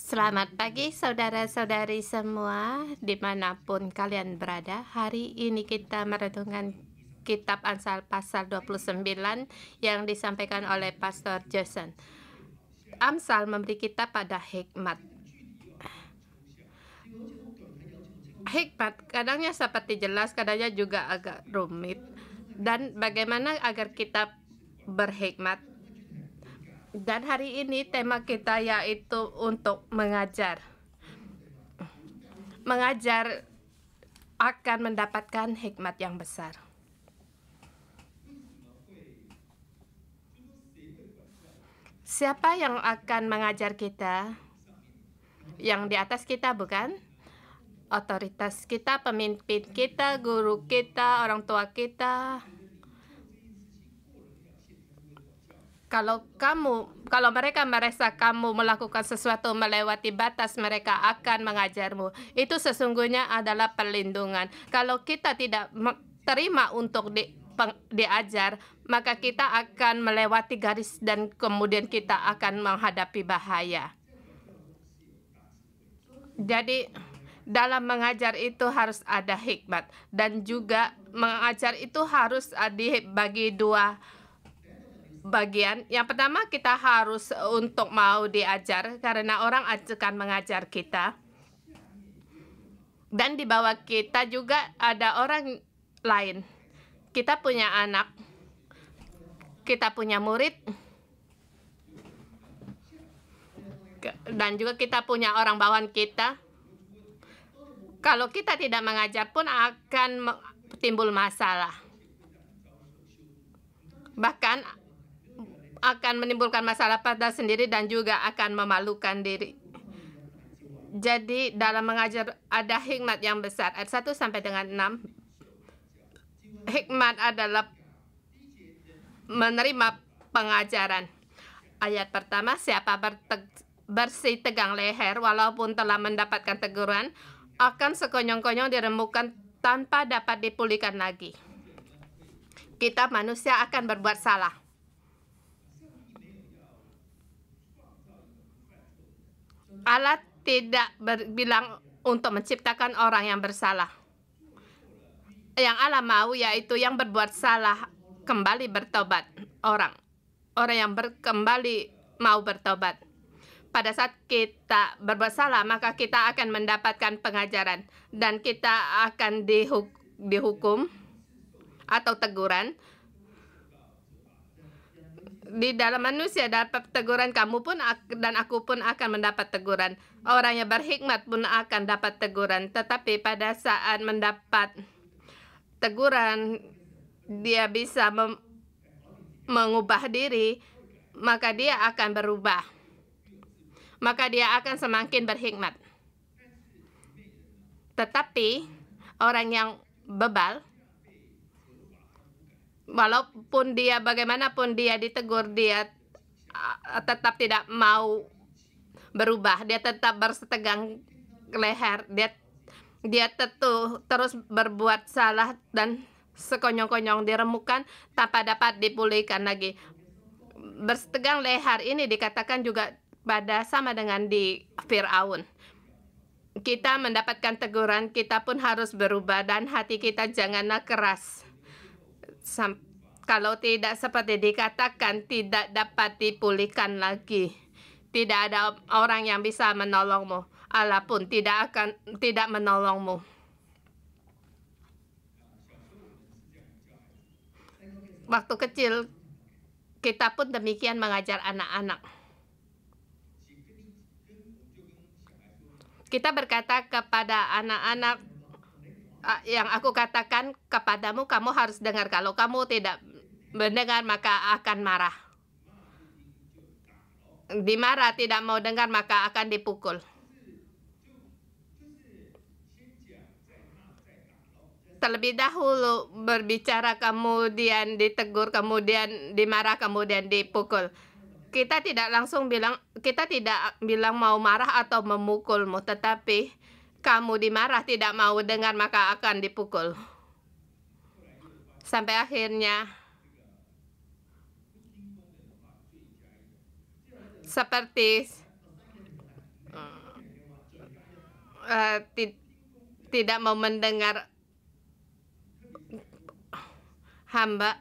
Selamat pagi saudara-saudari semua, dimanapun kalian berada. Hari ini kita merenungkan kitab Amsal pasal 29 yang disampaikan oleh Pastor Jason. Amsal memberi kita pada hikmat. Hikmat kadangnya seperti jelas, kadangnya juga agak rumit. Dan bagaimana agar kita berhikmat? Dan hari ini tema kita yaitu untuk mengajar. Mengajar akan mendapatkan hikmat yang besar. Siapa yang akan mengajar kita? Yang di atas kita, bukan? Otoritas kita, pemimpin kita, guru kita, orang tua kita. Kalau mereka merasa kamu melakukan sesuatu melewati batas, mereka akan mengajarmu. Itu sesungguhnya adalah perlindungan. Kalau kita tidak terima untuk diajar, maka kita akan melewati garis dan kemudian kita akan menghadapi bahaya. Jadi dalam mengajar itu harus ada hikmat, dan juga mengajar itu harus dibagi dua bagian. Yang pertama, kita harus untuk mau diajar karena orang akan mengajar kita. Dan di bawah kita juga ada orang lain. Kita punya anak, kita punya murid, dan juga kita punya orang bawahan kita. Kalau kita tidak mengajar pun akan timbul masalah. Bahkan akan menimbulkan masalah pada sendiri dan juga akan memalukan diri. Jadi dalam mengajar ada hikmat yang besar. Ayat 1 sampai dengan 6. Hikmat adalah menerima pengajaran. Ayat pertama, siapa bersih tegang leher walaupun telah mendapatkan teguran, akan sekonyong-konyong diremukkan tanpa dapat dipulihkan lagi. Kita manusia akan berbuat salah. Allah tidak bilang untuk menciptakan orang yang bersalah. Yang Allah mau yaitu yang berbuat salah kembali bertobat. Orang yang kembali mau bertobat. Pada saat kita berbuat salah, maka kita akan mendapatkan pengajaran dan kita akan dihukum atau teguran. Di dalam manusia dapat teguran, kamu pun dan aku pun akan mendapat teguran. Orang yang berhikmat pun akan dapat teguran. Tetapi pada saat mendapat teguran, dia bisa mengubah diri, maka dia akan berubah. Maka dia akan semakin berhikmat. Tetapi orang yang bebal, walaupun dia bagaimanapun dia ditegur, dia tetap tidak mau berubah. Dia tetap bersetegang leher. Dia terus berbuat salah dan sekonyong-konyong diremukkan tanpa dapat dipulihkan lagi. Bersetegang leher ini dikatakan juga sama dengan di Firaun. Kita mendapatkan teguran, kita pun harus berubah dan hati kita janganlah keras. Kalau tidak seperti dikatakan, tidak dapat dipulihkan lagi. Tidak ada orang yang bisa menolongmu. Allah pun tidak menolongmu. Waktu kecil kita pun demikian mengajar anak-anak. Kita berkata kepada anak-anak, yang aku katakan kepadamu, kamu harus dengar. Kalau kamu tidak mendengar, maka akan marah. Dimarah, tidak mau dengar, maka akan dipukul. Terlebih dahulu berbicara, kemudian ditegur, kemudian dimarah, kemudian dipukul. Kita tidak bilang mau marah atau memukulmu, tetapi kamu dimarah, tidak mau dengar, maka akan dipukul. Sampai akhirnya seperti tidak mau mendengar hamba,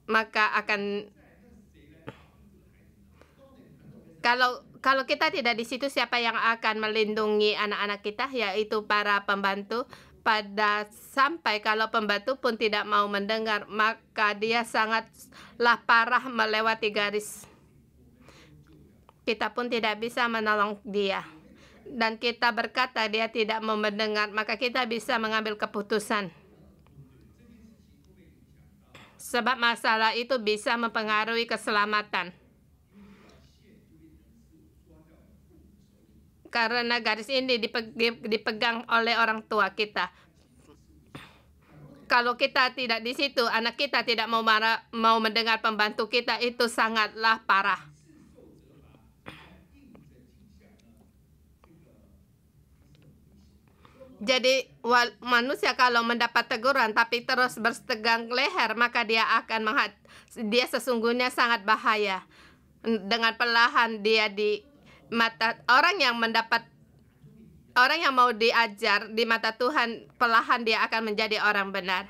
maka akan kalau kita tidak di situ, siapa yang akan melindungi anak-anak kita? Yaitu para pembantu. Sampai kalau pembantu pun tidak mau mendengar, maka dia sangatlah parah melewati garis. Kita pun tidak bisa menolong dia. Dan kita berkata dia tidak mau mendengar, maka kita bisa mengambil keputusan. Sebab masalah itu bisa mempengaruhi keselamatan. Karena garis ini dipegang oleh orang tua kita. Kalau kita tidak di situ, anak kita tidak mau mendengar pembantu kita, itu sangatlah parah. Jadi manusia kalau mendapat teguran tapi terus bertegang leher, maka dia sesungguhnya sangat bahaya. Dengan perlahan dia di mata orang yang mau diajar di mata Tuhan, perlahan dia akan menjadi orang benar.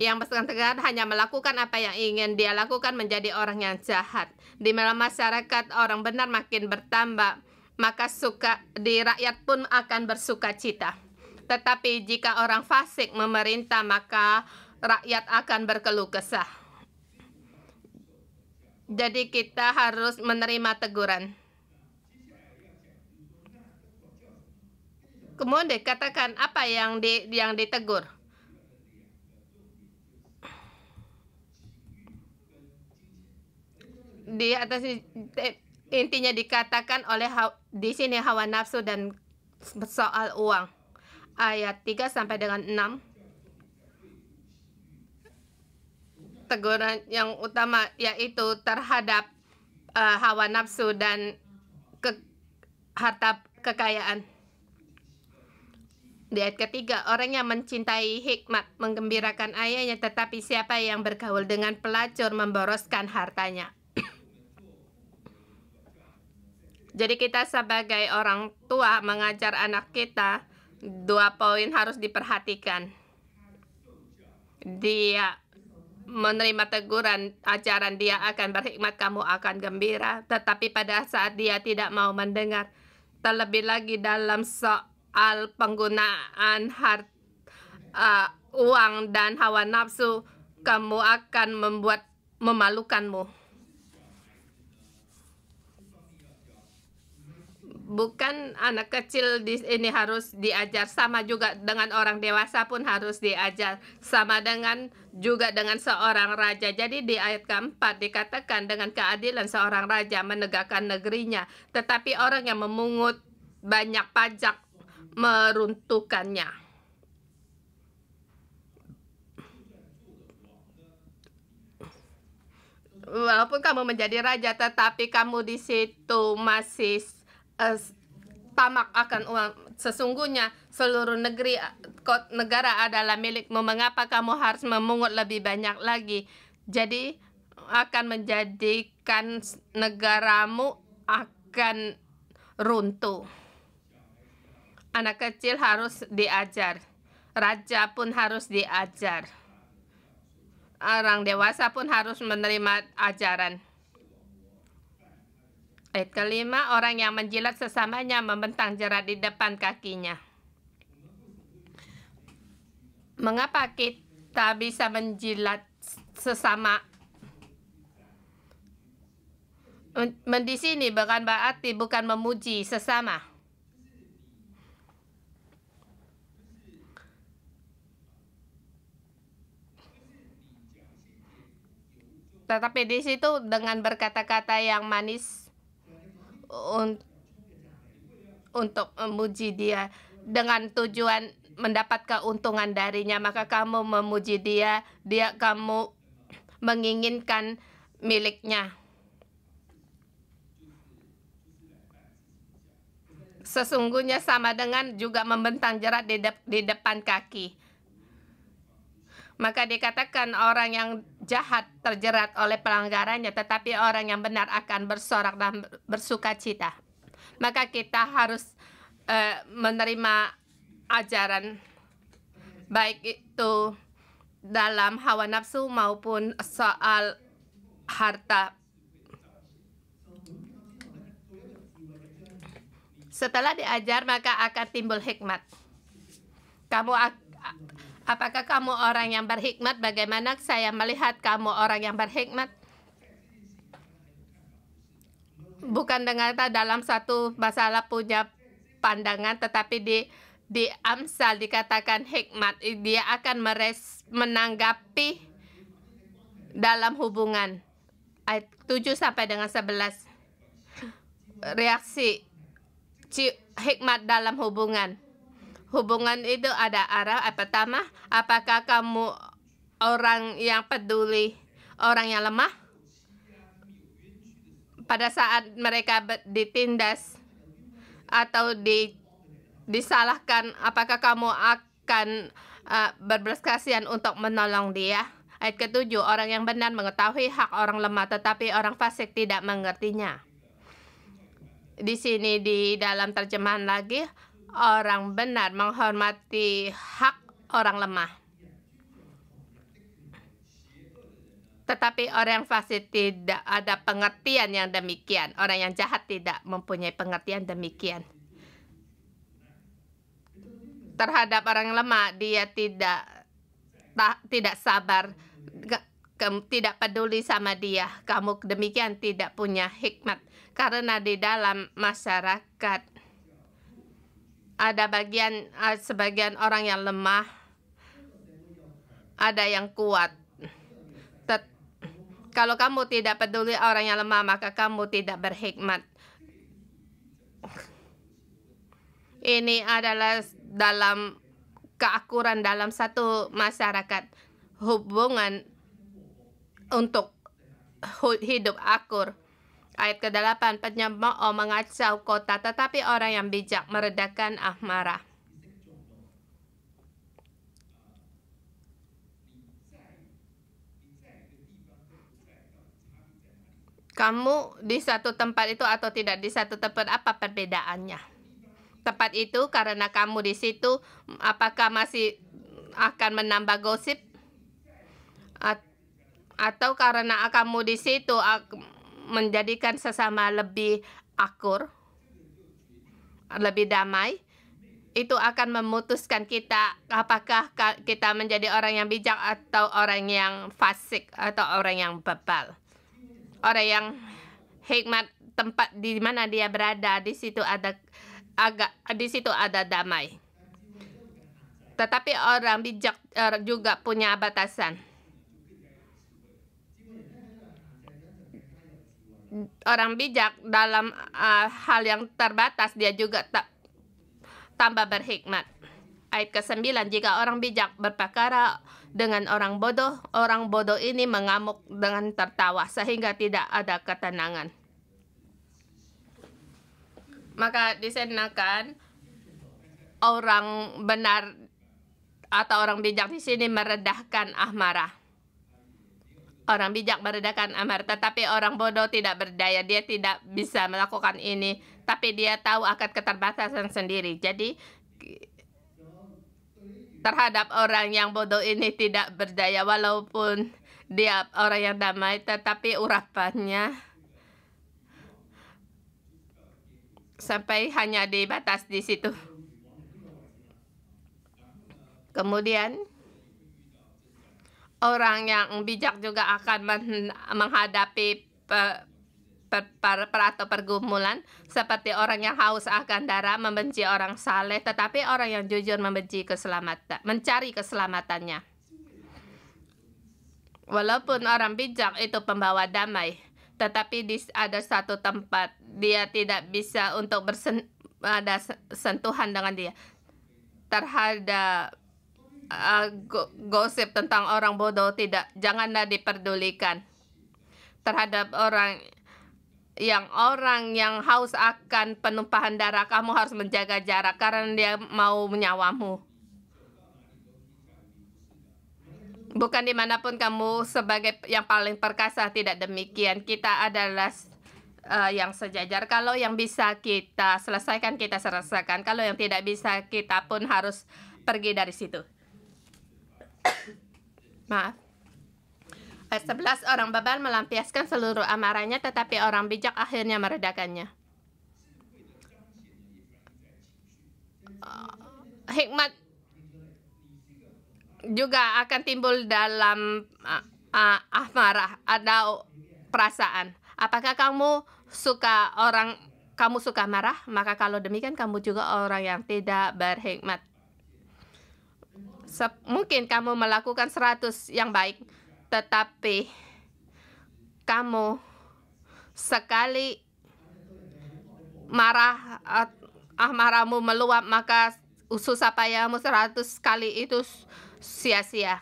Yang bertegang tegar hanya melakukan apa yang ingin dia lakukan, menjadi orang yang jahat. Di dalam masyarakat orang benar makin bertambah, maka di rakyat pun akan bersuka cita. Tetapi jika orang fasik memerintah, maka rakyat akan berkeluh kesah. Jadi kita harus menerima teguran. Kemudian dikatakan apa yang ditegur. Di atas intinya dikatakan oleh di sini hawa nafsu dan soal uang. Ayat 3 sampai dengan 6. Teguran yang utama yaitu terhadap hawa nafsu dan harta kekayaan. Di ayat ketiga, orang yang mencintai hikmat menggembirakan ayahnya, tetapi siapa yang bergaul dengan pelacur memboroskan hartanya. Jadi kita sebagai orang tua mengajar anak kita, 2 poin harus diperhatikan. Dia menerima teguran, ajaran dia akan berhikmat, kamu akan gembira. Tetapi pada saat dia tidak mau mendengar, terlebih lagi dalam soal penggunaan uang dan hawa nafsu, kamu akan memalukanmu. Bukan anak kecil di ini harus diajar, sama juga dengan orang dewasa pun harus diajar, sama juga dengan seorang raja. Jadi di ayat keempat dikatakan dengan keadilan seorang raja menegakkan negerinya, tetapi orang yang memungut banyak pajak meruntuhkannya. Walaupun kamu menjadi raja, tetapi kamu di situ masih tamak akan uang. Sesungguhnya seluruh negara adalah milikmu. Mengapa kamu harus memungut lebih banyak lagi? Jadi akan menjadikan negaramu akan runtuh. Anak kecil harus diajar, raja pun harus diajar, orang dewasa pun harus menerima ajaran. Ayat kelima, orang yang menjilat sesamanya membentang jerat di depan kakinya. Mengapa kita bisa menjilat sesama? Di sini bukan berarti bukan memuji sesama. Tetapi di situ dengan berkata-kata yang manis untuk memuji dia dengan tujuan mendapat keuntungan darinya, maka kamu memuji dia, kamu menginginkan miliknya. Sesungguhnya sama dengan juga membentang jerat di depan kaki. Maka dikatakan orang yang jahat terjerat oleh pelanggarannya, tetapi orang yang benar akan bersorak dan bersuka cita. maka kita harus menerima ajaran, baik itu dalam hawa nafsu maupun soal harta. Setelah diajar, maka akan timbul hikmat. Apakah kamu orang yang berhikmat? Bagaimana saya melihat kamu orang yang berhikmat? Bukan dengan dalam satu masalah punya pandangan, tetapi di Amsal dikatakan hikmat. Dia akan menanggapi dalam hubungan. Ayat 7 sampai dengan 11. Reaksi hikmat dalam hubungan. Hubungan itu ada arah. Pertama, apakah kamu orang yang peduli orang yang lemah? Pada saat mereka ditindas atau disalahkan, apakah kamu akan berbelas kasihan untuk menolong dia? Ayat ke-7, orang yang benar mengetahui hak orang lemah, tetapi orang fasik tidak mengertinya. Di sini di dalam terjemahan lagi, orang benar menghormati hak orang lemah, tetapi orang yang fasik tidak ada pengertian yang demikian. Orang yang jahat tidak mempunyai pengertian demikian. Terhadap orang yang lemah, dia tidak sabar, tidak peduli sama dia. Kamu demikian tidak punya hikmat. Karena di dalam masyarakat ada sebagian orang yang lemah, ada yang kuat. Kalau kamu tidak peduli orang yang lemah, maka kamu tidak berhikmat. Ini adalah dalam keakuran dalam satu masyarakat. Hubungan untuk hidup akur. Ayat ke-8, penyemooh mengacau kota, tetapi orang yang bijak meredakan amarah. Kamu di satu tempat itu atau tidak di satu tempat, apa perbedaannya? Tempat itu karena kamu di situ, apakah masih akan menambah gosip? Atau karena kamu di situ menjadikan sesama lebih akur, lebih damai? Itu akan memutuskan kita, apakah kita menjadi orang yang bijak atau orang yang fasik atau orang yang bebal. Orang yang hikmat, tempat di mana dia berada, di situ ada damai. Tetapi orang bijak juga punya batasan. Orang bijak dalam hal yang terbatas, dia juga tambah berhikmat. Ayat ke-9, jika orang bijak berperkara dengan orang bodoh ini mengamuk dengan tertawa, sehingga tidak ada ketenangan. Maka disenakan orang benar atau orang bijak di sini meredahkan amarah. Orang bijak meredakan amarah, tetapi orang bodoh tidak berdaya. Dia tidak bisa melakukan ini, tapi dia tahu akan keterbatasan sendiri. Jadi terhadap orang yang bodoh ini tidak berdaya, walaupun dia orang yang damai, tetapi urapannya sampai hanya di batas di situ. Kemudian orang yang bijak juga akan menghadapi atau pergumulan, seperti orang yang haus akan darah membenci orang saleh, tetapi orang yang jujur mencari keselamatannya. Walaupun orang bijak itu pembawa damai, tetapi ada satu tempat dia tidak bisa untuk ada sentuhan dengan dia. Terhadap gosip tentang orang bodoh, janganlah diperdulikan. Terhadap orang yang haus akan penumpahan darah, kamu harus menjaga jarak karena dia mau nyawamu. Bukan dimanapun kamu sebagai yang paling perkasa, tidak demikian. Kita adalah yang sejajar. Kalau yang bisa kita selesaikan, kita selesaikan. Kalau yang tidak bisa, kita pun harus pergi dari situ. Maaf. Ayat 11, orang bebal melampiaskan seluruh amarahnya, tetapi orang bijak akhirnya meredakannya. Hikmat juga akan timbul dalam amarah, ada perasaan. Apakah kamu suka marah? Maka kalau demikian kamu juga orang yang tidak berhikmat. Mungkin kamu melakukan 100 yang baik, tetapi kamu sekali marah, amarahmu meluap, maka susah payahmu 100 kali itu sia-sia.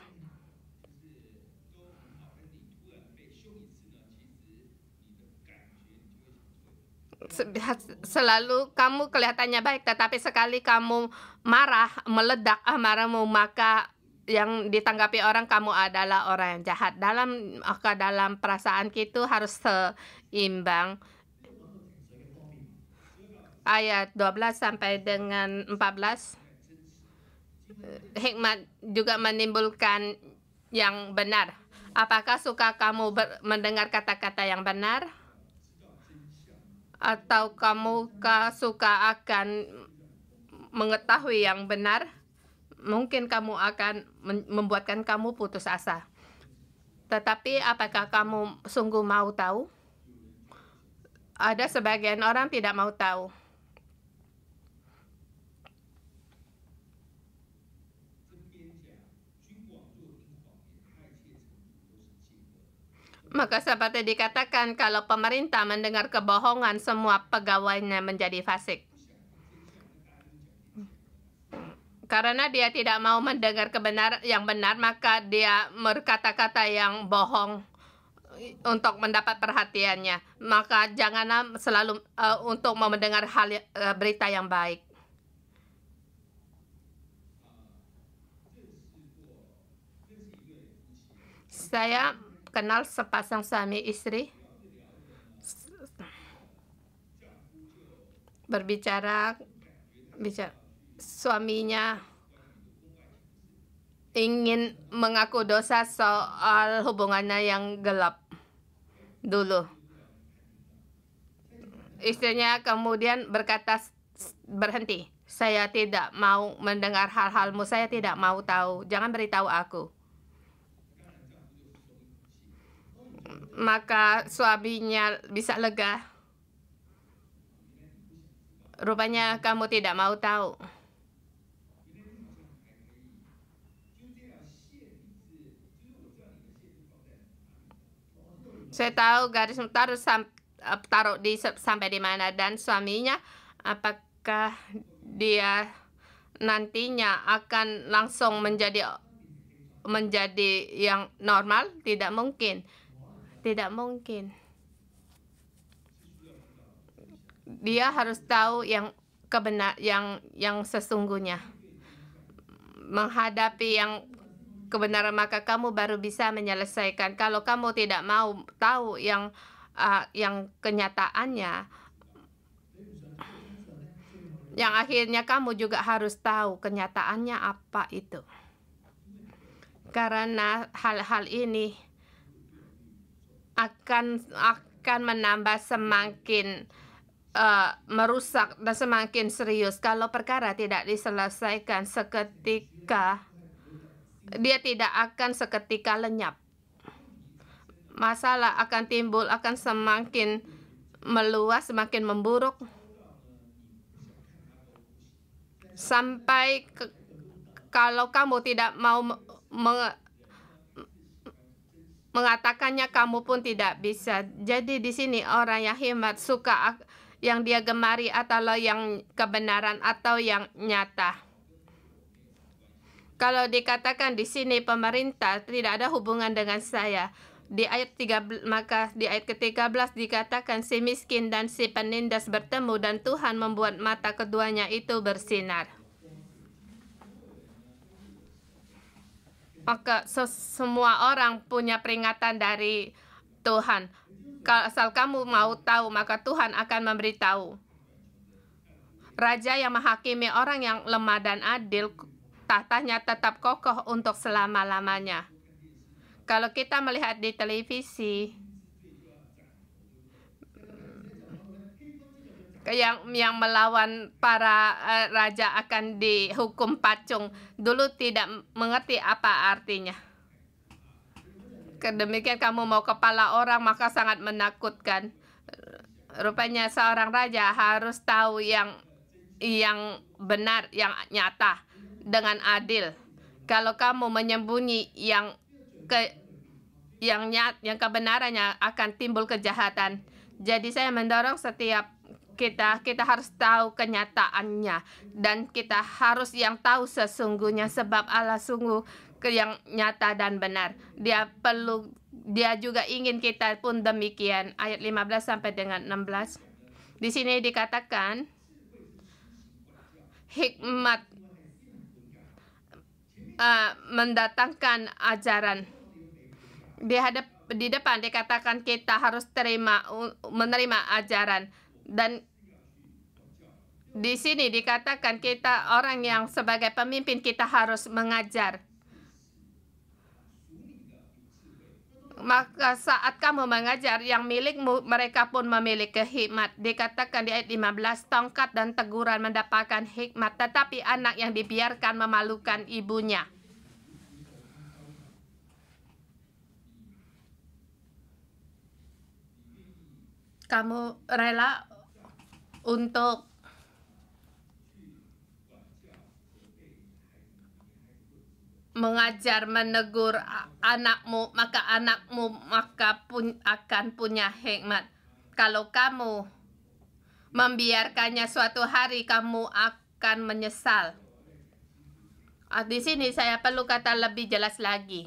Selalu kamu kelihatannya baik, tetapi sekali kamu marah, meledak amarahmu, maka yang ditanggapi orang kamu adalah orang yang jahat. Dalam perasaan kita harus seimbang. Ayat 12 sampai dengan 14. Hikmat juga menimbulkan yang benar. Apakah suka kamu mendengar kata-kata yang benar? Atau kamu suka akan mengetahui yang benar? Mungkin kamu akan membuatkan kamu putus asa. Tetapi apakah kamu sungguh mau tahu? Ada sebagian orang tidak mau tahu. Maka seperti dikatakan, kalau pemerintah mendengar kebohongan, semua pegawainya menjadi fasik. Karena dia tidak mau mendengar yang benar, maka dia berkata-kata yang bohong untuk mendapat perhatiannya. Maka janganlah selalu untuk mendengar berita yang baik. Saya kenal sepasang suami istri berbicara, suaminya ingin mengaku dosa soal hubungannya yang gelap dulu. Istrinya kemudian berkata, berhenti, saya tidak mau mendengar hal-halmu, saya tidak mau tahu, jangan beritahu aku. Maka suaminya bisa lega. Rupanya kamu tidak mau tahu. Saya tahu garis taruh di sampai di mana, dan suaminya apakah dia nantinya akan langsung menjadi yang normal? Tidak mungkin. Tidak mungkin. Dia harus tahu yang sesungguhnya. Menghadapi yang kebenaran, maka kamu baru bisa menyelesaikan. Kalau kamu tidak mau tahu yang kenyataannya, yang akhirnya kamu juga harus tahu kenyataannya apa itu. Karena hal-hal ini akan menambah semakin merusak dan semakin serius. Kalau perkara tidak diselesaikan seketika, dia tidak akan seketika lenyap. Masalah akan timbul, akan semakin meluas, semakin memburuk, sampai kalau kamu tidak mau mengatakannya, kamu pun tidak bisa. Jadi di sini orang yang hikmat suka yang dia gemari atau yang kebenaran atau yang nyata. Kalau dikatakan di sini pemerintah tidak ada hubungan dengan saya, di ayat 13, maka di ayat ke-13 dikatakan si miskin dan si penindas bertemu dan Tuhan membuat mata keduanya itu bersinar. Maka semua orang punya peringatan dari Tuhan. Kalau asal kamu mau tahu, maka Tuhan akan memberitahu. Raja yang menghakimi orang yang lemah dan adil, tahtanya tetap kokoh untuk selama-lamanya. Kalau kita melihat di televisi, yang melawan para raja akan dihukum pacung, dulu tidak mengerti apa artinya. Demikian kamu mau kepala orang, maka sangat menakutkan. Rupanya seorang raja harus tahu yang benar, yang nyata, dengan adil. Kalau kamu menyembunyi yang kebenarannya, akan timbul kejahatan. Jadi saya mendorong setiap kita harus tahu kenyataannya, dan kita harus yang tahu sesungguhnya, sebab Allah sungguh yang nyata dan benar. Dia juga ingin kita pun demikian. Ayat 15 sampai dengan 16. Di sini dikatakan hikmat mendatangkan ajaran. Di depan dikatakan kita harus menerima ajaran, dan di sini dikatakan kita orang yang sebagai pemimpin kita harus mengajar. Maka saat kamu mengajar, yang milikmu mereka pun memiliki hikmat. Dikatakan di ayat 15, tongkat dan teguran mendapatkan hikmat, tetapi anak yang dibiarkan memalukan ibunya. Kamu rela untuk mengajar, menegur anakmu, maka anakmu akan punya hikmat. Kalau kamu membiarkannya, suatu hari kamu akan menyesal. Di sini saya perlu kata lebih jelas lagi.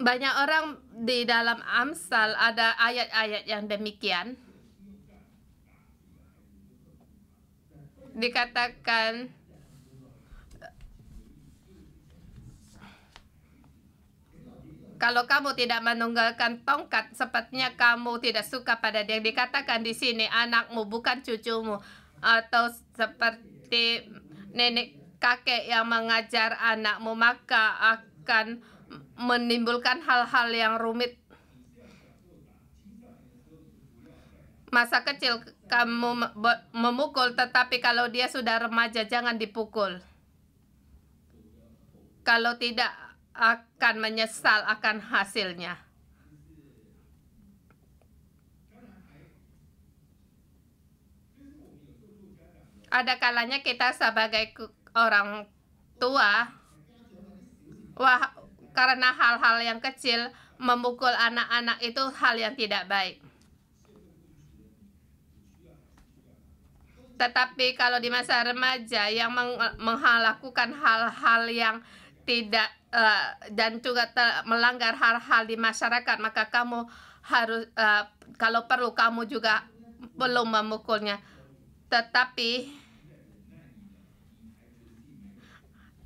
Banyak orang di dalam Amsal ada ayat-ayat yang demikian. Dikatakan kalau kamu tidak menunggalkan tongkat, sepertinya kamu tidak suka pada dia. Dikatakan di sini anakmu bukan cucumu, atau seperti nenek kakek yang mengajar anakmu, maka akan menimbulkan hal-hal yang rumit. Masa kecil kamu memukul, tetapi kalau dia sudah remaja jangan dipukul. Kalau tidak akan menyesal akan hasilnya. Ada kalanya kita sebagai orang tua, karena hal-hal yang kecil, memukul anak-anak itu hal yang tidak baik. Tetapi kalau di masa remaja yang melakukan hal-hal yang tidak dan juga melanggar hal-hal di masyarakat, maka kamu harus kalau perlu kamu juga belum memukulnya. Tetapi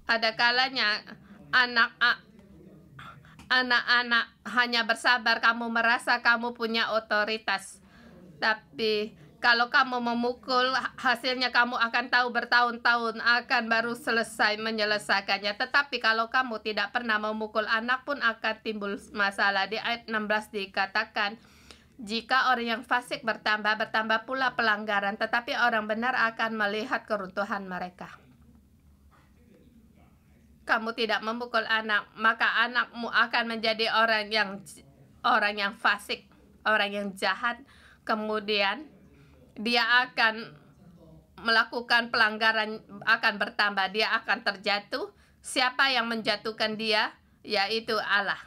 ada kalanya anak-anak hanya bersabar, kamu merasa kamu punya otoritas. Tapi kalau kamu memukul, hasilnya kamu akan tahu bertahun-tahun akan baru selesai menyelesaikannya. Tetapi kalau kamu tidak pernah memukul anak pun akan timbul masalah. Di ayat 16 dikatakan, jika orang yang fasik bertambah pula pelanggaran, tetapi orang benar akan melihat keruntuhan mereka. Kamu tidak memukul anak, maka anakmu akan menjadi orang yang fasik, orang yang jahat. Kemudian dia akan melakukan pelanggaran, akan bertambah, dia akan terjatuh. Siapa yang menjatuhkan dia? Yaitu Allah.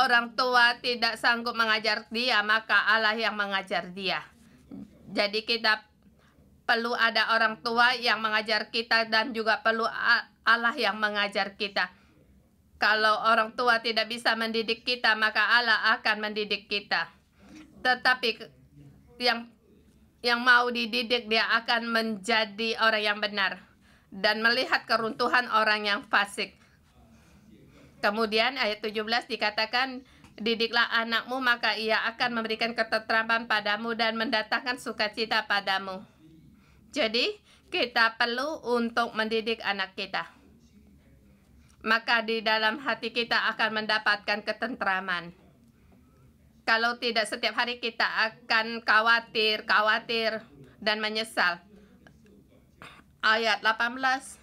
Orang tua tidak sanggup mengajar dia, maka Allah yang mengajar dia. Jadi kita perlu ada orang tua yang mengajar kita, dan juga perlu Allah yang mengajar kita. Kalau orang tua tidak bisa mendidik kita, maka Allah akan mendidik kita. Tetapi yang yang mau dididik, dia akan menjadi orang yang benar dan melihat keruntuhan orang yang fasik. Kemudian ayat 17 dikatakan, didiklah anakmu, maka ia akan memberikan ketenteraman padamu dan mendatangkan sukacita padamu. Jadi, kita perlu untuk mendidik anak kita. Maka di dalam hati kita akan mendapatkan ketenteraman. Kalau tidak, setiap hari kita akan khawatir dan menyesal. Ayat 18,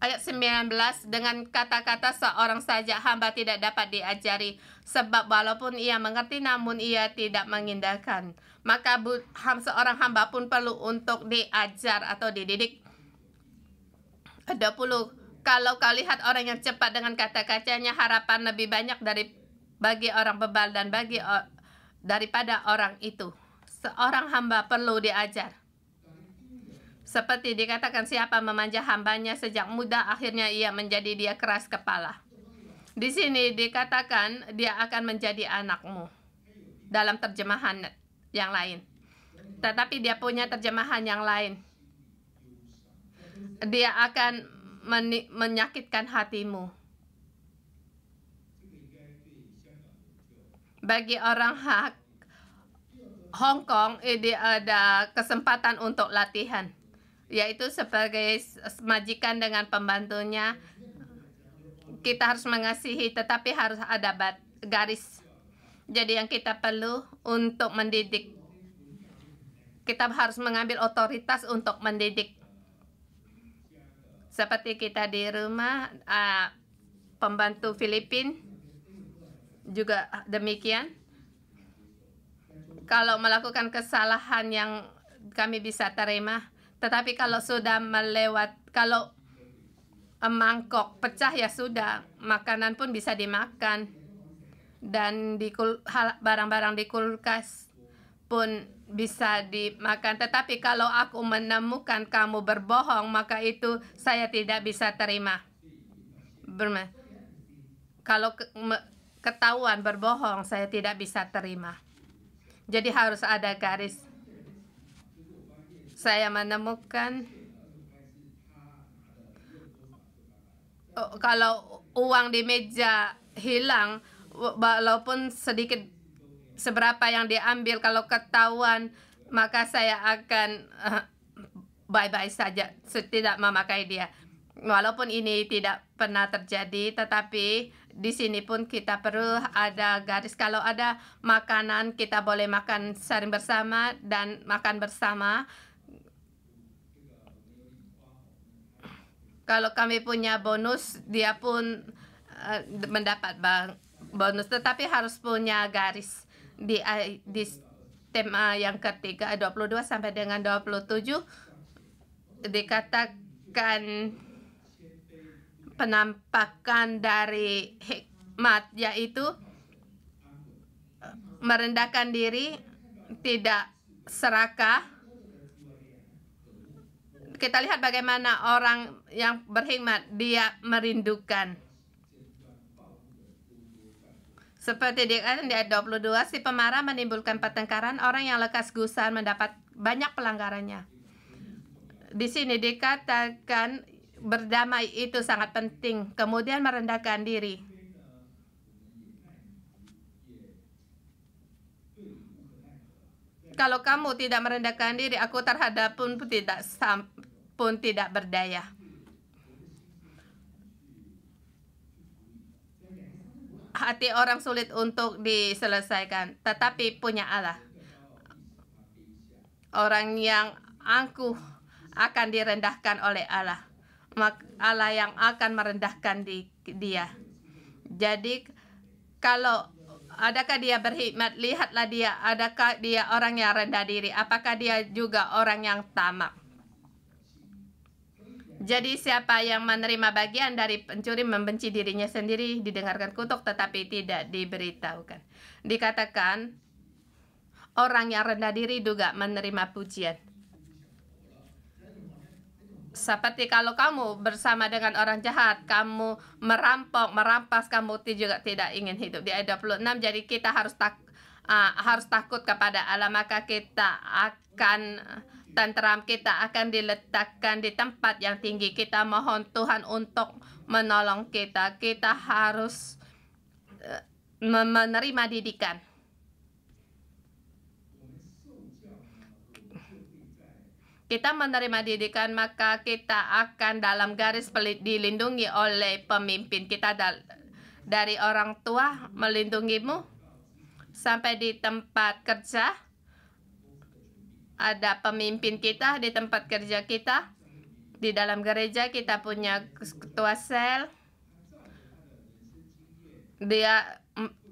ayat 19, dengan kata-kata seorang saja hamba tidak dapat diajari, sebab walaupun ia mengerti namun ia tidak mengindahkan. Maka seorang hamba pun perlu untuk diajar atau dididik. 20, kalau kau lihat orang yang cepat dengan kata-katanya, harapan lebih banyak bagi orang bebal dan daripada orang itu. Seorang hamba perlu diajar. Seperti dikatakan, siapa memanja hambanya sejak muda, akhirnya ia menjadi dia keras kepala. Di sini dikatakan dia akan menjadi anakmu dalam terjemahan yang lain. Tetapi dia punya terjemahan yang lain. Dia akan menyakitkan hatimu. Bagi orang Hong Kong, ini ada kesempatan untuk latihan, yaitu sebagai majikan dengan pembantunya. Kita harus mengasihi, tetapi harus ada garis. Jadi yang kita perlu untuk mendidik, kita harus mengambil otoritas untuk mendidik. Seperti kita di rumah, pembantu Filipina juga demikian. Kalau melakukan kesalahan yang kami bisa terima, tetapi kalau sudah kalau mangkok pecah, ya sudah, makanan pun bisa dimakan, dan barang-barang di kulkas pun bisa dimakan. Tetapi kalau aku menemukan kamu berbohong, maka itu saya tidak bisa terima. Kalau ketahuan berbohong, saya tidak bisa terima. Jadi harus ada garis. Saya menemukan kalau uang di meja hilang, walaupun sedikit seberapa yang diambil, kalau ketahuan, maka saya akan bye-bye saja, tidak memakai dia. Walaupun ini tidak pernah terjadi, tetapi di sini pun kita perlu ada garis. Kalau ada makanan, kita boleh makan sharing bersama dan makan bersama. Kalau kami punya bonus, dia pun mendapat bonus, tetapi harus punya garis. Di tema yang ketiga, 22 sampai dengan 27, dikatakan penampakan dari hikmat, yaitu merendahkan diri, tidak serakah. Kita lihat bagaimana orang yang berhikmat, dia merindukan. Seperti dikatakan di ayat 22, si pemarah menimbulkan pertengkaran, orang yang lekas gusar mendapat banyak pelanggarannya. Di sini dikatakan berdamai itu sangat penting, kemudian merendahkan diri. Kalau kamu tidak merendahkan diri, aku terhadap pun tidak berdaya. Hati orang sulit untuk diselesaikan, tetapi punya Allah, orang yang angkuh akan direndahkan oleh Allah. Allah yang akan merendahkan dia. Jadi kalau adakah dia berhikmat, lihatlah dia, adakah dia orang yang rendah diri, apakah dia juga orang yang tamak. Jadi siapa yang menerima bagian dari pencuri membenci dirinya sendiri, didengarkan kutuk tetapi tidak diberitahukan. Dikatakan orang yang rendah diri juga menerima pujian. Seperti kalau kamu bersama dengan orang jahat, kamu merampok, merampas, kamu juga tidak ingin hidup. Di ayat 26, jadi kita harus harus takut kepada Allah, maka kita akan tentram, kita akan diletakkan di tempat yang tinggi. Kita mohon Tuhan untuk menolong kita. Kita harus menerima didikan. Kita menerima didikan, maka kita akan dalam garis dilindungi oleh pemimpin kita, dari orang tua melindungimu sampai di tempat kerja. Ada pemimpin kita di tempat kerja kita. Di dalam gereja kita punya ketua sel. Dia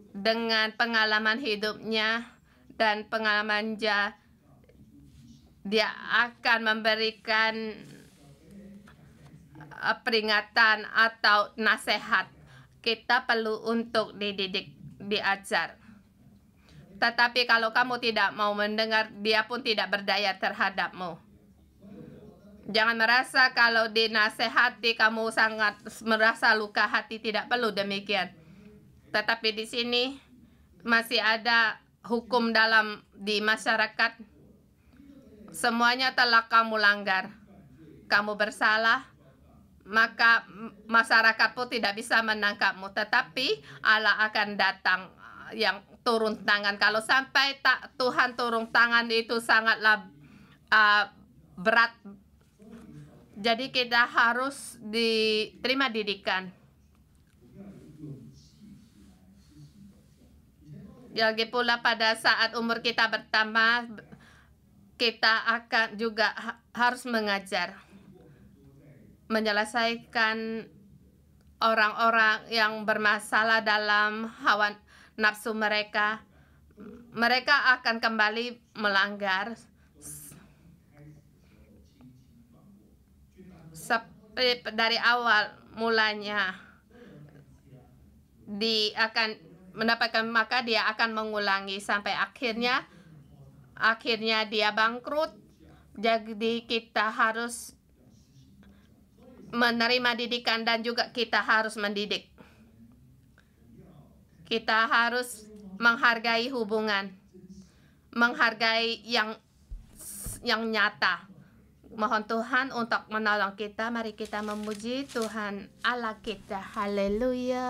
dengan pengalaman hidupnya dan pengalaman dia akan memberikan peringatan atau nasihat. Kita perlu untuk dididik, diajar. Tetapi kalau kamu tidak mau mendengar, dia pun tidak berdaya terhadapmu. Jangan merasa kalau dinasehati kamu sangat merasa luka hati, tidak perlu demikian. Tetapi di sini masih ada hukum di masyarakat. Semuanya telah kamu langgar. Kamu bersalah, maka masyarakat pun tidak bisa menangkapmu. Tetapi Allah akan datang yang turun tangan. Kalau sampai Tuhan turun tangan, itu sangatlah berat. Jadi kita harus diterima didikan. Lagi pula pada saat umur kita bertambah, kita akan juga harus mengajar, menyelesaikan orang-orang yang bermasalah dalam hawa nafsu mereka. Mereka akan kembali melanggar. Dari awal mulanya akan mendapatkan, maka dia akan mengulangi sampai akhirnya dia bangkrut. Jadi kita harus menerima didikan dan juga kita harus mendidik. Kita harus menghargai hubungan, menghargai yang nyata. Mohon Tuhan untuk menolong kita. Mari kita memuji Tuhan Allah kita. Haleluya.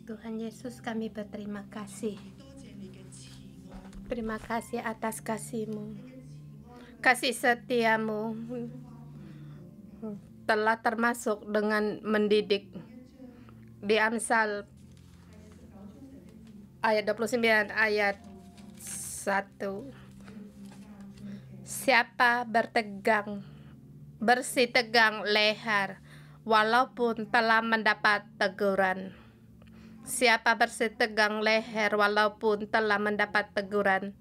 Tuhan Yesus, kami berterima kasih. Terima kasih atas kasih-Mu. Kasih setiamu telah termasuk dengan mendidik. Di Amsal ayat 29 ayat 1. Siapa bersitegang leher walaupun telah mendapat teguran. Siapa bersitegang leher walaupun telah mendapat teguran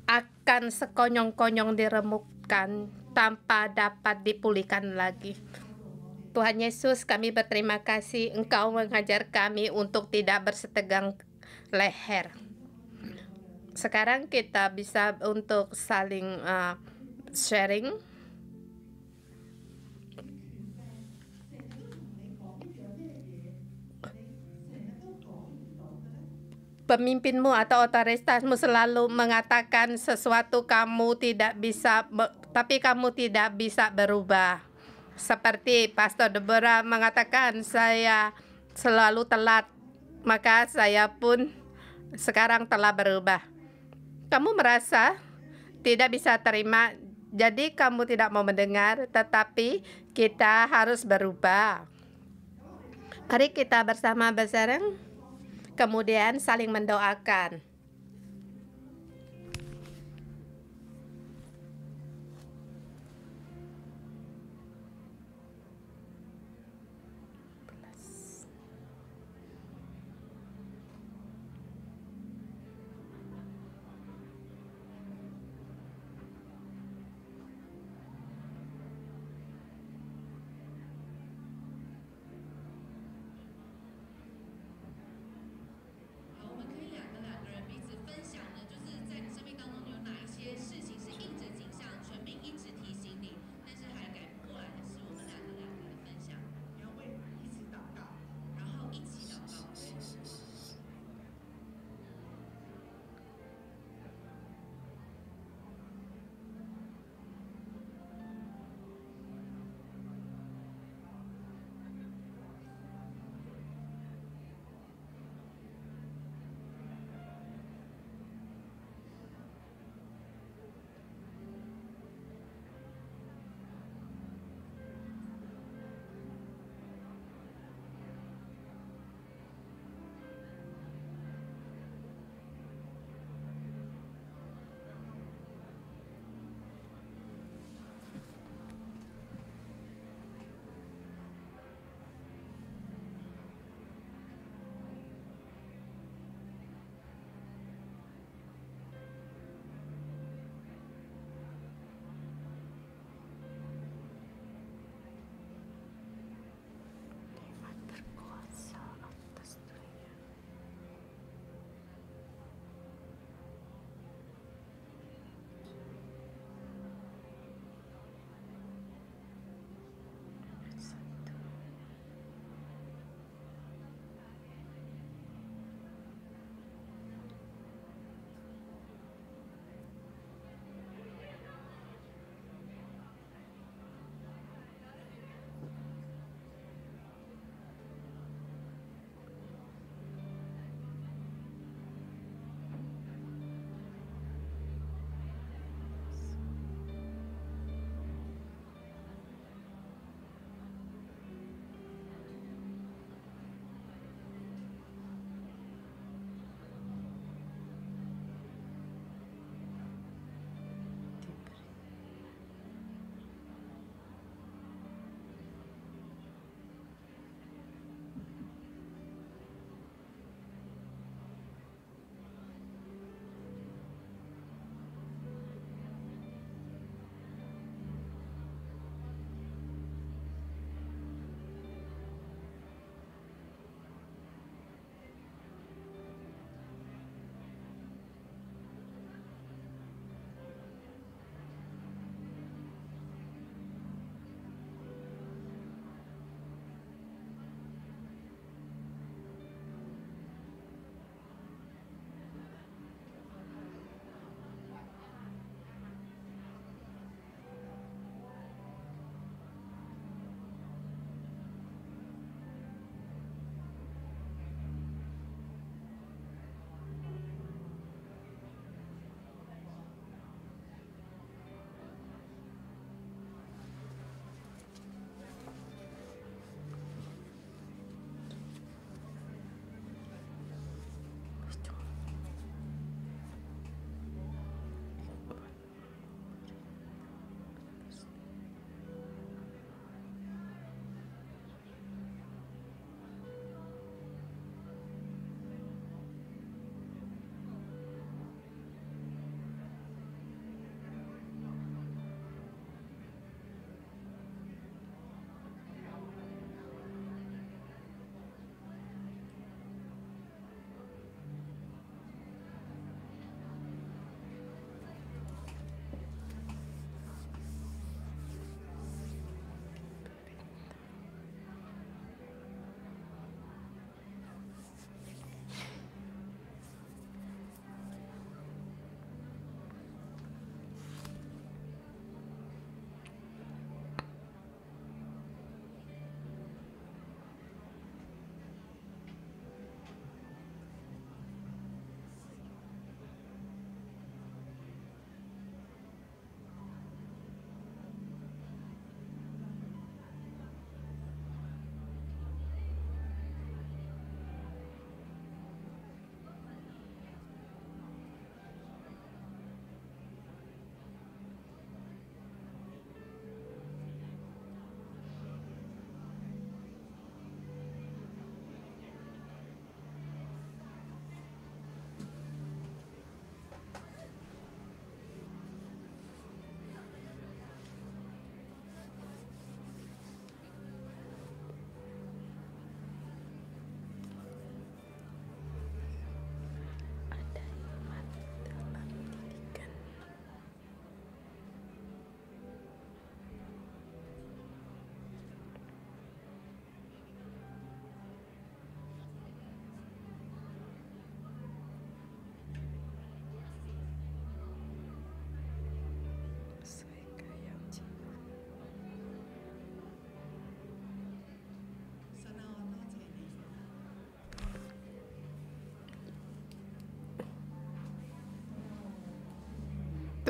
akan sekonyong-konyong diremukkan tanpa dapat dipulihkan lagi. Tuhan Yesus, kami berterima kasih Engkau mengajar kami untuk tidak bersitegang leher. Sekarang kita bisa untuk saling sharing. Pemimpinmu atau otoritasmu selalu mengatakan sesuatu kamu tidak bisa, tapi kamu tidak bisa berubah. Seperti Pastor Deborah mengatakan, saya selalu telat, maka saya pun sekarang telah berubah. Kamu merasa tidak bisa terima, jadi kamu tidak mau mendengar, tetapi kita harus berubah. Mari kita bersama bareng, kemudian saling mendoakan.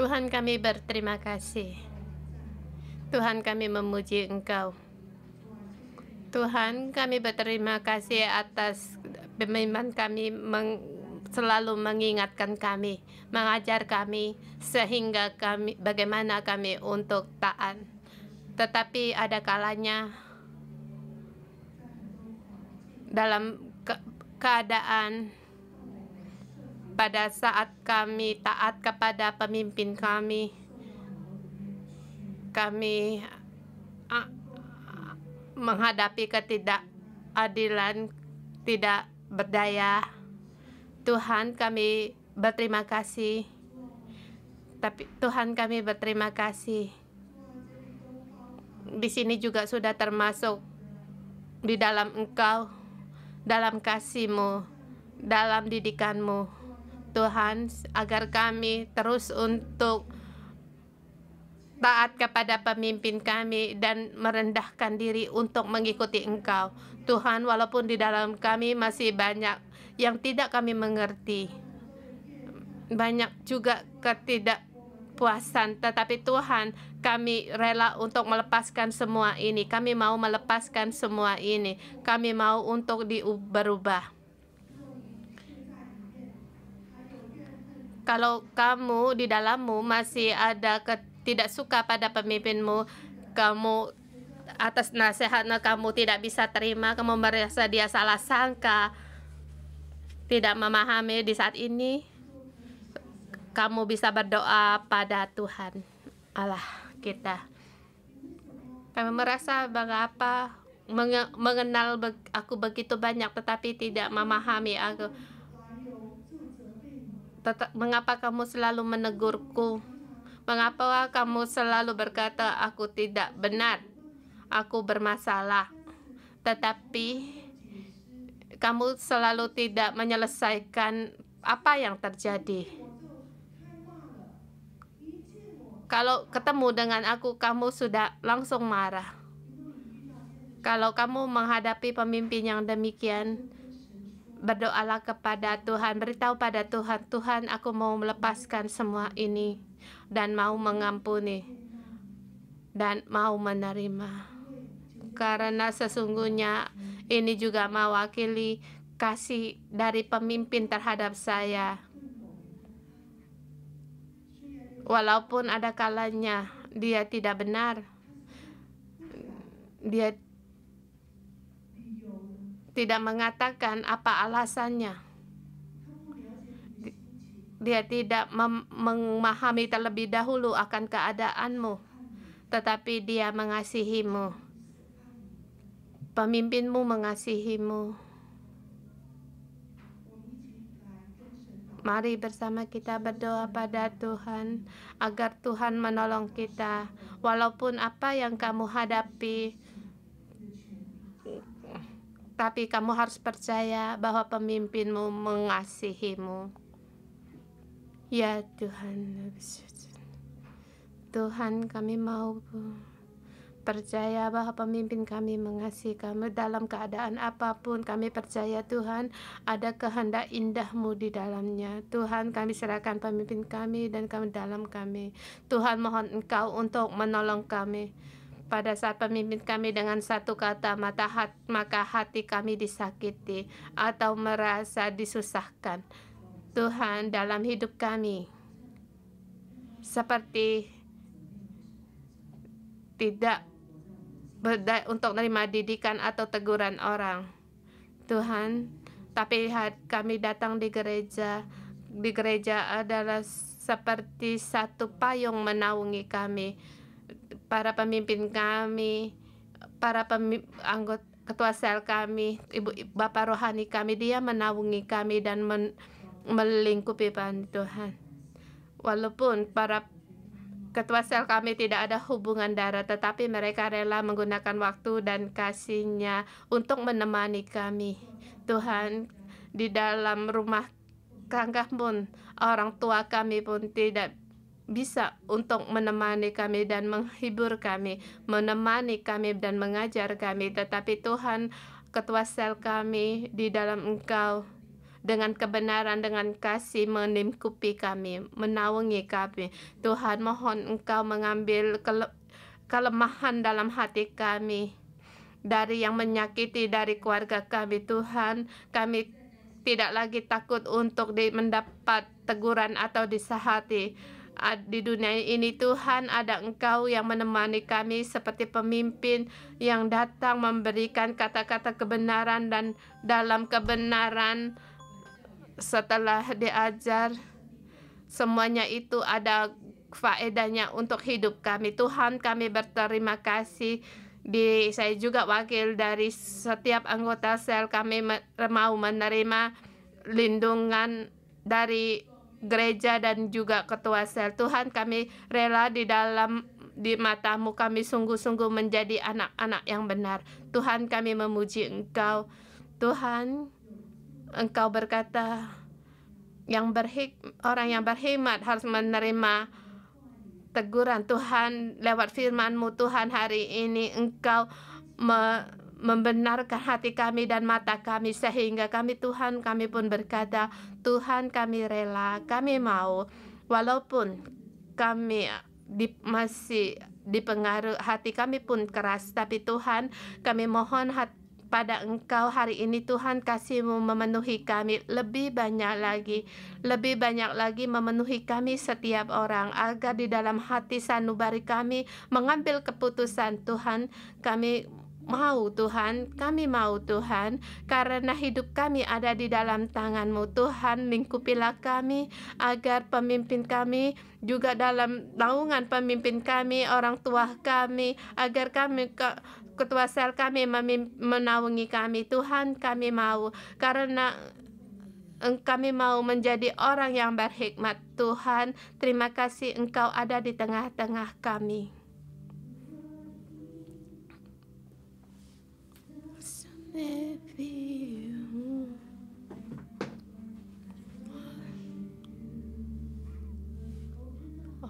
Tuhan, kami berterima kasih. Tuhan, kami memuji Engkau. Tuhan, kami berterima kasih atas pemimpin kami selalu mengingatkan kami, mengajar kami, sehingga kami bagaimana kami untuk taat. Tetapi ada kalanya dalam keadaan pada saat kami taat kepada pemimpin kami menghadapi ketidakadilan, tidak berdaya. Tuhan, kami berterima kasih. Tapi Tuhan, kami berterima kasih. Di sini juga sudah termasuk di dalam Engkau, dalam kasih-Mu, dalam didikan-Mu. Tuhan, agar kami terus untuk taat kepada pemimpin kami dan merendahkan diri untuk mengikuti Engkau. Tuhan, walaupun di dalam kami masih banyak yang tidak kami mengerti, banyak juga ketidakpuasan, tetapi Tuhan, kami rela untuk melepaskan semua ini. Kami mau melepaskan semua ini. Kami mau untuk berubah. Kalau kamu di dalammu masih ada tidak suka pada pemimpinmu, kamu atas nasihatnya kamu tidak bisa terima, kamu merasa dia salah sangka, tidak memahami, di saat ini kamu bisa berdoa pada Tuhan Allah kita. Kami merasa mengapa mengenal aku begitu banyak tetapi tidak memahami aku. Mengapa kamu selalu menegurku? Mengapa kamu selalu berkata aku tidak benar, aku bermasalah, tetapi kamu selalu tidak menyelesaikan apa yang terjadi? Kalau ketemu dengan aku, kamu sudah langsung marah. Kalau kamu menghadapi pemimpin yang demikian, berdoalah kepada Tuhan, beritahu pada Tuhan, Tuhan, aku mau melepaskan semua ini dan mau mengampuni dan mau menerima, karena sesungguhnya ini juga mewakili kasih dari pemimpin terhadap saya. Walaupun ada kalanya dia tidak benar, dia tidak mengatakan apa alasannya, dia tidak memahami terlebih dahulu akan keadaanmu, tetapi dia mengasihimu. Pemimpinmu mengasihimu. Mari bersama kita berdoa pada Tuhan, agar Tuhan menolong kita. Walaupun apa yang kamu hadapi, tapi kamu harus percaya bahwa pemimpinmu mengasihimu. Ya Tuhan, Tuhan, kami mau percaya bahwa pemimpin kami mengasihi kami dalam keadaan apapun. Kami percaya Tuhan ada kehendak indah-Mu di dalamnya. Tuhan, kami serahkan pemimpin kami dan kami dalam kami. Tuhan, mohon Engkau untuk menolong kami. Pada saat pemimpin kami dengan satu kata maka hati kami disakiti atau merasa disusahkan. Tuhan, dalam hidup kami seperti tidak berdaya untuk menerima didikan atau teguran orang. Tuhan, tapi kami datang di gereja. Di gereja adalah seperti satu payung menaungi kami. Para pemimpin kami, para anggota ketua sel kami, Bapak rohani kami, dia menaungi kami dan melingkupi Tuhan. Walaupun para ketua sel kami tidak ada hubungan darah, tetapi mereka rela menggunakan waktu dan kasihnya untuk menemani kami. Tuhan, di dalam rumah tangga pun, orang tua kami pun tidak bisa untuk menemani kami dan menghibur kami, menemani kami dan mengajar kami. Tetapi Tuhan, ketua sel kami di dalam Engkau, dengan kebenaran, dengan kasih melingkupi kami, menaungi kami. Tuhan, mohon Engkau mengambil kelemahan dalam hati kami, dari yang menyakiti dari keluarga kami. Tuhan, kami tidak lagi takut untuk mendapat teguran atau disahati. Di dunia ini Tuhan, ada Engkau yang menemani kami seperti pemimpin yang datang memberikan kata-kata kebenaran, dan dalam kebenaran setelah diajar semuanya itu ada faedahnya untuk hidup kami. Tuhan, kami berterima kasih. Saya juga wakil dari setiap anggota sel. Kami mau menerima lindungan dari gereja dan juga ketua sel. Tuhan, kami rela di mata-Mu kami sungguh-sungguh menjadi anak-anak yang benar. Tuhan, kami memuji Engkau. Tuhan, Engkau berkata orang yang berhikmat harus menerima teguran. Tuhan, lewat firman-Mu Tuhan, hari ini Engkau membenarkan hati kami dan mata kami, sehingga kami Tuhan, kami pun berkata, Tuhan, kami rela, kami mau, walaupun kami masih dipengaruhi, hati kami pun keras, tapi Tuhan, kami mohon pada Engkau hari ini Tuhan, kasih-Mu memenuhi kami lebih banyak lagi memenuhi kami setiap orang, agar di dalam hati sanubari kami mengambil keputusan. Tuhan, kami mau Tuhan, karena hidup kami ada di dalam tangan-Mu. Tuhan, lingkupilah kami, agar pemimpin kami juga dalam naungan pemimpin kami, orang tua kami, agar kami ketua sel kami menaungi kami. Tuhan, kami mau, karena kami mau menjadi orang yang berhikmat. Tuhan, terima kasih Engkau ada di tengah-tengah kami.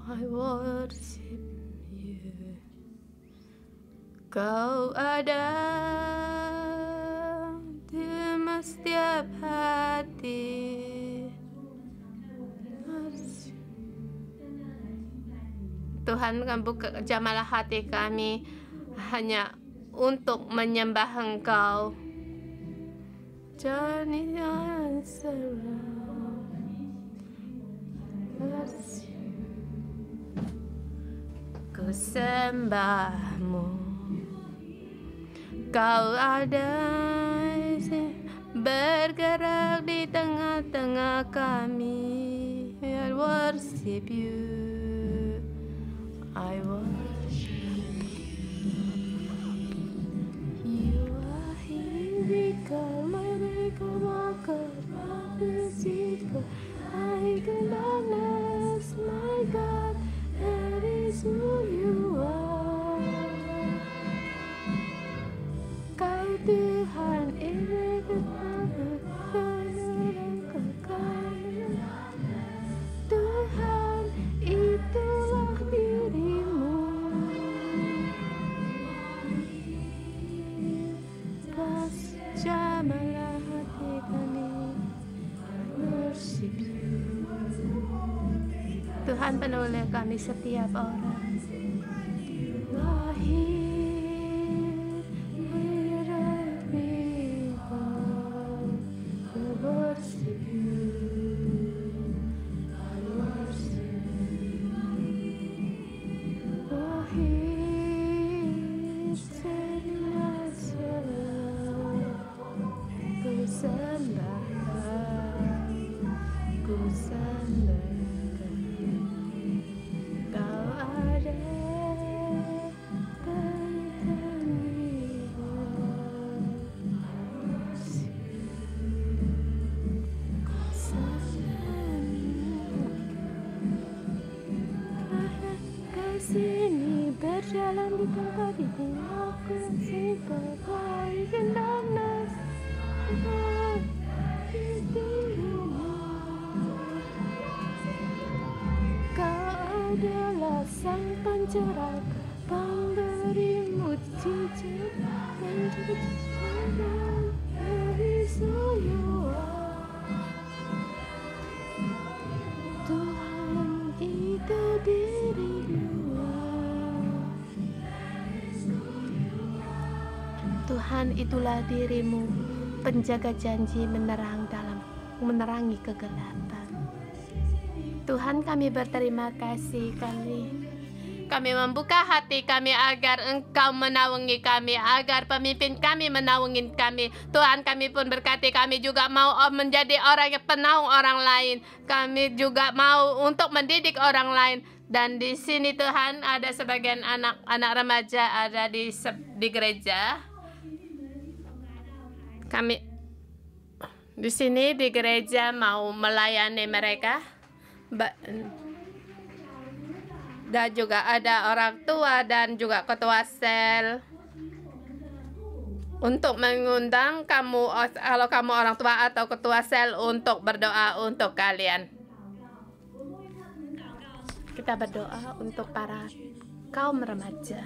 I worship You. Kau ada di setiap hati. Tuhan, buka jamalah hati kami hanya untuk menyembah Engkau. Journey answer. Ku sembah-Mu. Kau ada bergerak di tengah-tengah kami. I worship You. I worship You. Are here, I can darkness, my God, that is who You are. Kau Tuhan, Tuhan, itulah diri-Mu. Jamalah hati kami, worship You. Tuhan, penuhi kami setiap orang. Lahir, worship You. I worship You. Lahir, ku sembahkan, Kau ada sini berjalan di tempat itu, aku simpan baik dan darkness. Kau adalah sang pencerah, pemberi mujizat dan juga dari semua. Tuhan, itulah dirimu, penjaga janji menerangi kegelapan. Tuhan, kami berterima kasih, kami membuka hati kami agar Engkau menaungi kami, agar pemimpin kami menaungi kami. Tuhan, kami pun berkati, kami juga mau menjadi orang yang penaung orang lain. Kami juga mau untuk mendidik orang lain. Dan di sini Tuhan, ada sebagian anak-anak remaja ada di gereja. Kami di sini di gereja mau melayani mereka. Dan juga ada orang tua dan juga ketua sel untuk mengundang kamu, kalau kamu orang tua atau ketua sel, untuk berdoa untuk kalian. Kita berdoa untuk para kaum remaja.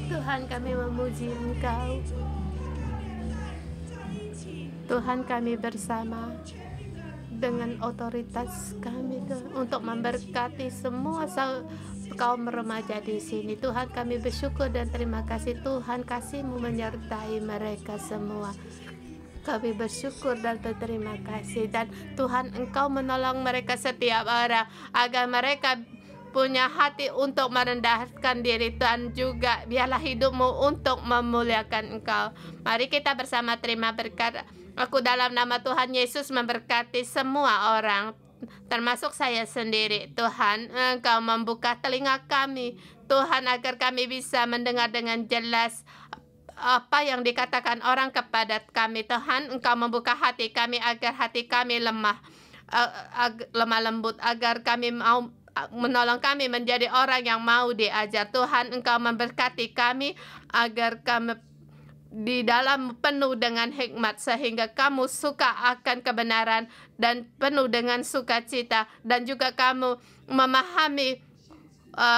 Tuhan, kami memuji Engkau. Tuhan, kami bersama dengan otoritas kami Tuhan, untuk memberkati semua kaum remaja di sini. Tuhan, kami bersyukur dan terima kasih. Tuhan, kasih-Mu menyertai mereka semua. Kami bersyukur dan berterima kasih. Dan Tuhan, Engkau menolong mereka setiap orang agar mereka punya hati untuk merendahkan diri, dan juga biarlah hidupmu untuk memuliakan Engkau. Mari kita bersama terima berkat. Aku dalam nama Tuhan Yesus memberkati semua orang, termasuk saya sendiri. Tuhan, Engkau membuka telinga kami, Tuhan, agar kami bisa mendengar dengan jelas apa yang dikatakan orang kepada kami. Tuhan, Engkau membuka hati kami agar hati kami lemah lembut, agar kami mau menolong kami menjadi orang yang mau diajar. Tuhan, Engkau memberkati kami agar kami di dalam penuh dengan hikmat, sehingga kamu suka akan kebenaran dan penuh dengan sukacita, dan juga kamu memahami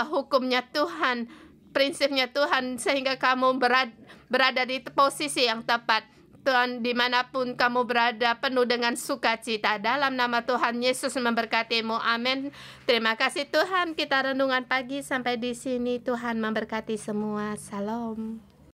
hukumnya Tuhan, prinsipnya Tuhan, sehingga kamu berada di posisi yang tepat. Tuhan, dimanapun kamu berada, penuh dengan sukacita. Dalam nama Tuhan Yesus memberkatimu. Amin. Terima kasih Tuhan. Kita renungan pagi sampai di sini. Tuhan memberkati semua. Salam.